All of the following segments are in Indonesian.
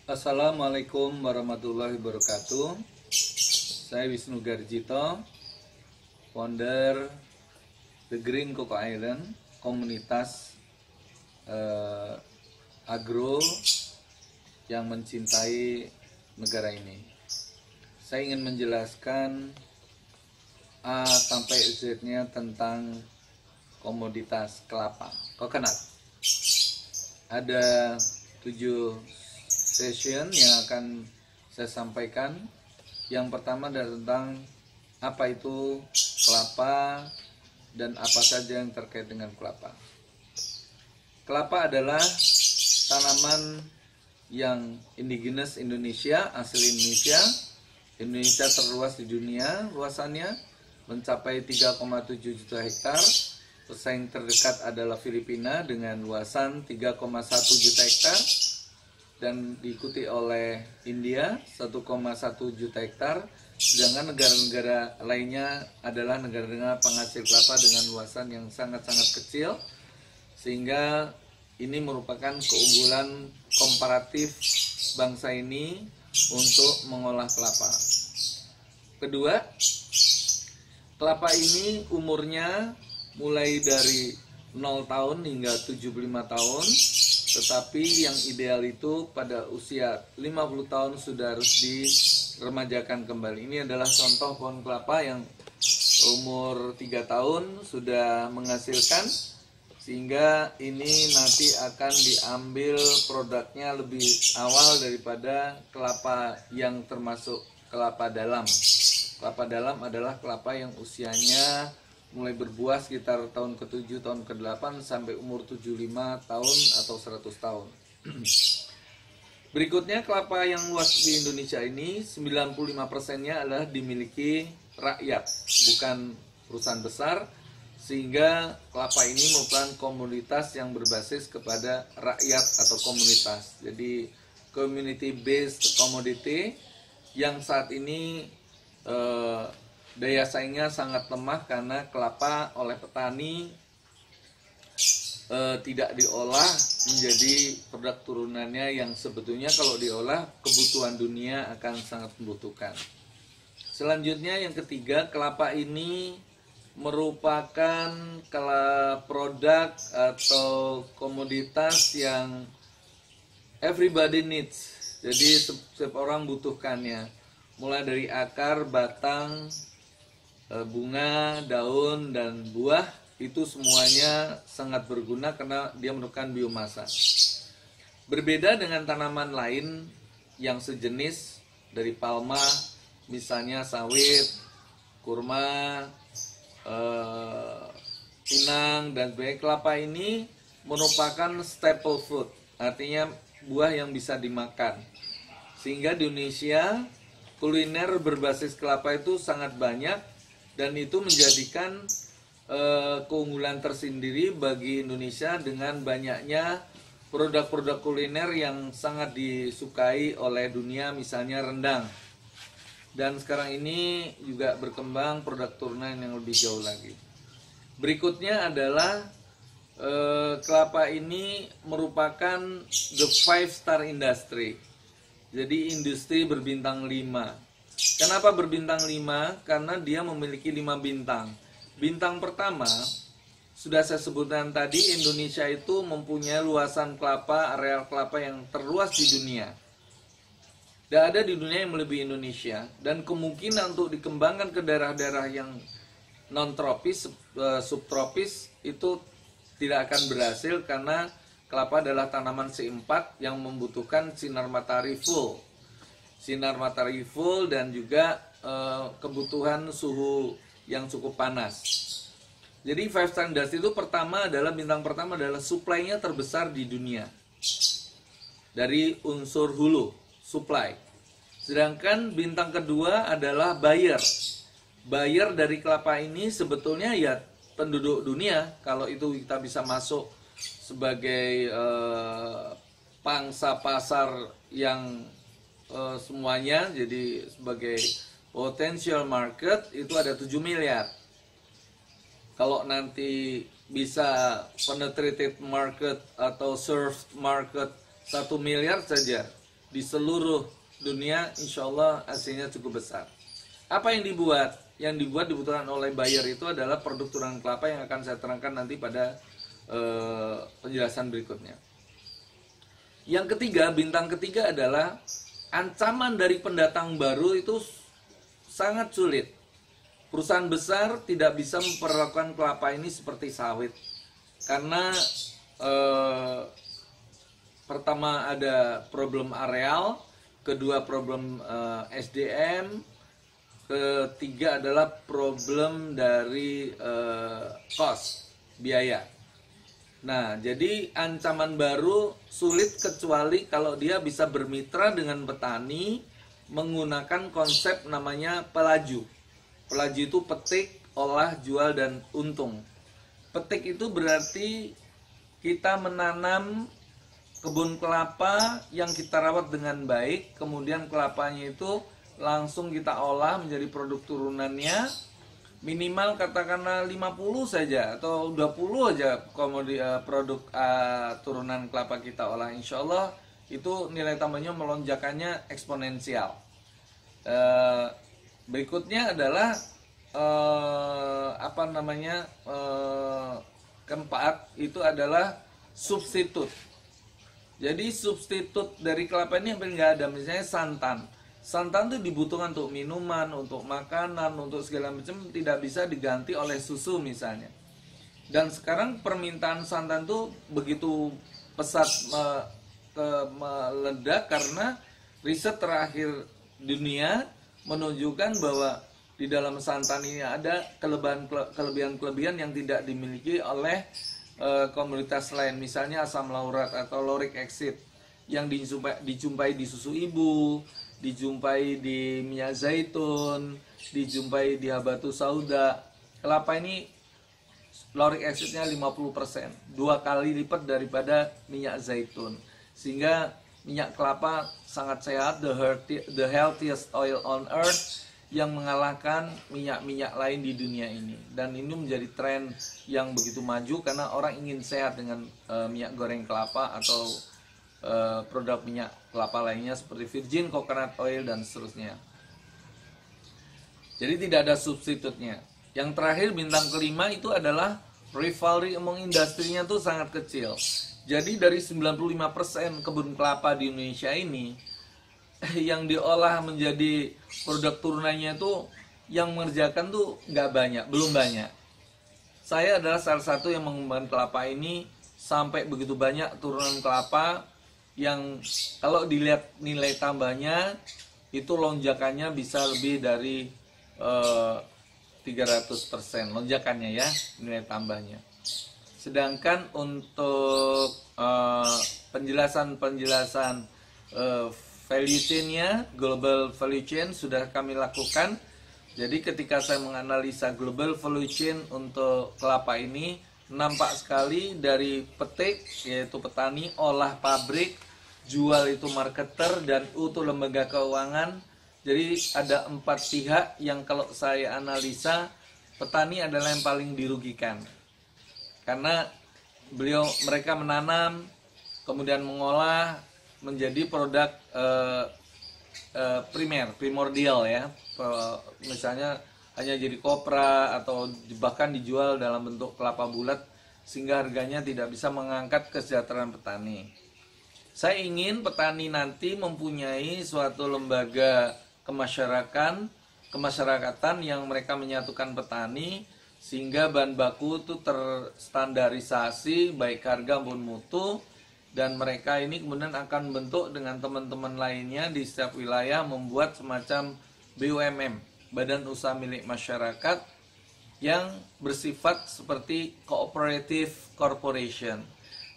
Assalamualaikum warahmatullahi wabarakatuh. Saya Wisnu Garjito, founder The Green Cocoa Island, komunitas agro yang mencintai negara ini. Saya ingin menjelaskan A sampai Z-nya tentang komoditas kelapa, coconut. Ada 7 session yang akan saya sampaikan. Yang pertama adalah tentang apa itu kelapa dan apa saja yang terkait dengan kelapa. Kelapa adalah tanaman yang indigenous Indonesia, asli Indonesia. Indonesia terluas di dunia, luasannya mencapai 3,7 juta hektar. Pesaing terdekat adalah Filipina dengan luasan 3,1 juta hektar. Dan diikuti oleh India 1,1 juta hektar, sedangkan negara-negara lainnya adalah negara-negara penghasil kelapa dengan luasan yang sangat-sangat kecil, sehingga ini merupakan keunggulan komparatif bangsa ini untuk mengolah kelapa. Kedua, kelapa ini umurnya mulai dari 0 tahun hingga 75 tahun. Tetapi yang ideal itu pada usia 50 tahun sudah harus diremajakan kembali. Ini adalah contoh pohon kelapa yang umur 3 tahun sudah menghasilkan, sehingga ini nanti akan diambil produknya lebih awal daripada kelapa yang termasuk kelapa dalam. Kelapa dalam adalah kelapa yang usianya mulai berbuah sekitar tahun ke-7, tahun ke-8 sampai umur 75 tahun atau 100 tahun. Berikutnya, kelapa yang luas di Indonesia ini 95%-nya adalah dimiliki rakyat, bukan perusahaan besar, sehingga kelapa ini merupakan komoditas yang berbasis kepada rakyat atau komunitas. Jadi community based commodity yang saat ini daya saingnya sangat lemah karena kelapa oleh petani tidak diolah menjadi produk turunannya yang sebetulnya kalau diolah kebutuhan dunia akan sangat membutuhkan. Selanjutnya yang ketiga, kelapa ini merupakan produk atau komoditas yang everybody needs. Jadi setiap orang butuhkannya, mulai dari akar, batang, bunga, daun, dan buah, itu semuanya sangat berguna karena dia merupakan biomasa. Berbeda dengan tanaman lain yang sejenis dari palma, misalnya sawit, kurma, pinang, dan sebagainya. Kelapa ini merupakan staple food, artinya buah yang bisa dimakan. Sehingga di Indonesia kuliner berbasis kelapa itu sangat banyak, dan itu menjadikan keunggulan tersendiri bagi Indonesia dengan banyaknya produk-produk kuliner yang sangat disukai oleh dunia, misalnya rendang. Dan sekarang ini juga berkembang produk turunan yang lebih jauh lagi. Berikutnya adalah kelapa ini merupakan the 5-star industry. Jadi industri berbintang 5. Kenapa berbintang 5? Karena dia memiliki 5 bintang. Bintang pertama, sudah saya sebutkan tadi, Indonesia itu mempunyai luasan kelapa, areal kelapa yang terluas di dunia. Tidak ada di dunia yang melebihi Indonesia. Dan kemungkinan untuk dikembangkan ke daerah-daerah yang non-tropis, subtropis, itu tidak akan berhasil karena kelapa adalah tanaman C4 yang membutuhkan sinar matahari full. Sinar matahari full dan juga kebutuhan suhu yang cukup panas. Jadi 5-star industry itu bintang pertama adalah supply-nya terbesar di dunia dari unsur hulu, supply. Sedangkan bintang kedua adalah buyer. Buyer dari kelapa ini sebetulnya ya penduduk dunia. Kalau itu kita bisa masuk sebagai pangsa pasar yang semuanya, jadi sebagai potential market itu ada 7 miliar. Kalau nanti bisa penetrated market atau served market 1 miliar saja, di seluruh dunia, insya Allah hasilnya cukup besar. Apa yang dibuat? Yang dibutuhkan oleh buyer itu adalah produk turunan kelapa yang akan saya terangkan nanti pada penjelasan berikutnya. Yang ketiga, bintang ketiga adalah ancaman dari pendatang baru itu sangat sulit. Perusahaan besar tidak bisa memperlakukan kelapa ini seperti sawit karena pertama ada problem areal, kedua problem SDM, ketiga adalah problem dari cost, biaya. Nah, jadi ancaman baru sulit kecuali kalau dia bisa bermitra dengan petani menggunakan konsep namanya pelaju. Pelaju itu petik, olah, jual, dan untung. Petik itu berarti kita menanam kebun kelapa yang kita rawat dengan baik, kemudian kelapanya itu langsung kita olah menjadi produk turunannya, minimal katakanlah 50 saja atau 20 aja produk turunan kelapa kita olah, insya Allah itu nilai tambahnya melonjakannya eksponensial. Berikutnya adalah keempat itu adalah substitut. Jadi substitut dari kelapa ini hampir nggak ada. Misalnya santan. Santan itu dibutuhkan untuk minuman, untuk makanan, untuk segala macam, tidak bisa diganti oleh susu misalnya. Dan sekarang permintaan santan itu begitu pesat meledak karena riset terakhir dunia menunjukkan bahwa di dalam santan ini ada kelebihan-kelebihan yang tidak dimiliki oleh komoditas lain, misalnya asam laurat atau lauric acid yang dijumpai di susu ibu, dijumpai di minyak zaitun, dijumpai di habatus sauda. Kelapa ini lauric acidnya 50%, 2 kali lipat daripada minyak zaitun, sehingga minyak kelapa sangat sehat, the healthiest oil on earth, yang mengalahkan minyak-minyak lain di dunia ini. Dan ini menjadi tren yang begitu maju karena orang ingin sehat dengan minyak goreng kelapa atau produk minyak kelapa lainnya seperti virgin coconut oil dan seterusnya. Jadi tidak ada substitutnya. Yang terakhir, bintang kelima itu adalah rivalry among industrinya itu sangat kecil. Jadi dari 95% kebun kelapa di Indonesia ini yang diolah menjadi produk turunannya itu yang mengerjakan tuh nggak banyak, belum banyak. Saya adalah salah satu yang mengembangkan kelapa ini sampai begitu banyak turunan kelapa yang kalau dilihat nilai tambahnya itu lonjakannya bisa lebih dari 300% lonjakannya ya, nilai tambahnya. Sedangkan untuk penjelasan value chain-nya, global value chain sudah kami lakukan. Jadi ketika saya menganalisa global value chain untuk kelapa ini, nampak sekali dari petik yaitu petani, olah pabrik, jual itu marketer, dan itu lembaga keuangan. Jadi ada 4 pihak yang kalau saya analisa, petani adalah yang paling dirugikan. Karena mereka menanam, kemudian mengolah menjadi produk primordial ya. Misalnya hanya jadi kopra atau bahkan dijual dalam bentuk kelapa bulat sehingga harganya tidak bisa mengangkat kesejahteraan petani. Saya ingin petani nanti mempunyai suatu lembaga kemasyarakatan yang mereka menyatukan petani sehingga bahan baku itu terstandarisasi baik harga maupun mutu, dan mereka ini kemudian akan bentuk dengan teman-teman lainnya di setiap wilayah membuat semacam BUMN, badan usaha milik masyarakat, yang bersifat seperti cooperative corporation.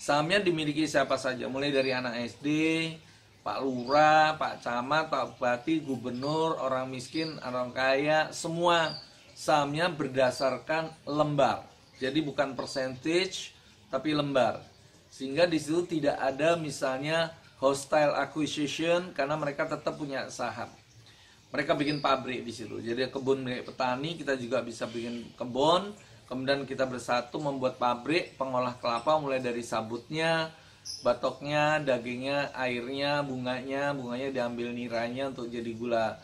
Sahamnya dimiliki siapa saja, mulai dari anak SD, Pak Lurah, Pak Camat, Pak Bupati, Gubernur, orang miskin, orang kaya, semua sahamnya berdasarkan lembar. Jadi bukan percentage, tapi lembar. Sehingga di situ tidak ada misalnya hostile acquisition karena mereka tetap punya saham. Mereka bikin pabrik di situ. Jadi kebun milik petani, kita juga bisa bikin kebun. Kemudian kita bersatu membuat pabrik pengolah kelapa mulai dari sabutnya, batoknya, dagingnya, airnya, bunganya diambil niranya untuk jadi gula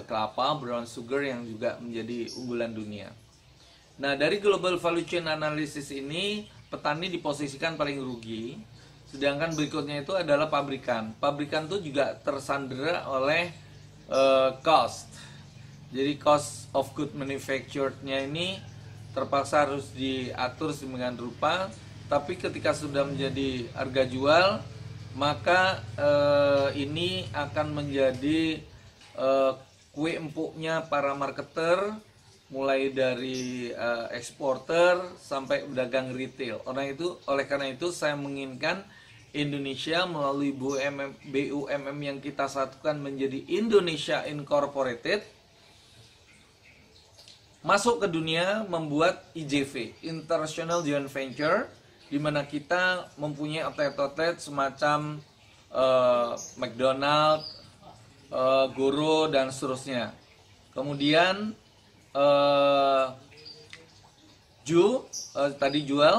kelapa, brown sugar yang juga menjadi unggulan dunia. Nah, dari global value chain analysis ini, petani diposisikan paling rugi, sedangkan berikutnya itu adalah pabrikan. Pabrikan itu juga tersandera oleh cost. Jadi cost of good manufactured-nya ini terpaksa harus diatur sedemikian rupa, tapi ketika sudah menjadi harga jual, maka ini akan menjadi kue empuknya para marketer, mulai dari eksporter sampai pedagang retail. Oleh karena itu saya menginginkan Indonesia melalui BUMM yang kita satukan menjadi Indonesia Incorporated masuk ke dunia membuat IJV, International Joint Venture, di mana kita mempunyai outlet-outlet semacam McDonald, Goro dan seterusnya. Kemudian tadi jual,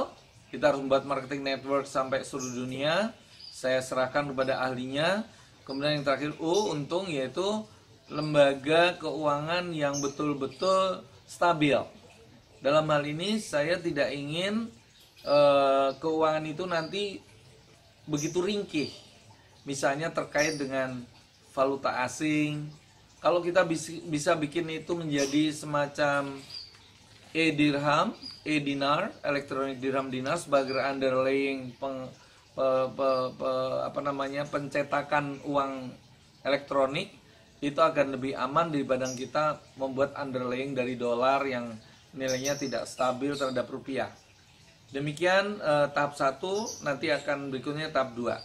kita harus membuat marketing network sampai seluruh dunia. Saya serahkan kepada ahlinya. Kemudian yang terakhir untung, yaitu lembaga keuangan yang betul-betul stabil. Dalam hal ini saya tidak ingin keuangan itu nanti begitu ringkih. Misalnya terkait dengan valuta asing. Kalau kita bisa bikin itu menjadi semacam e-dirham, e-dinar, electronic dirham dinar sebagai underlying pencetakan uang elektronik, itu akan lebih aman daripada kita membuat underlying dari dolar yang nilainya tidak stabil terhadap rupiah. Demikian tahap 1, nanti akan berikutnya tahap 2.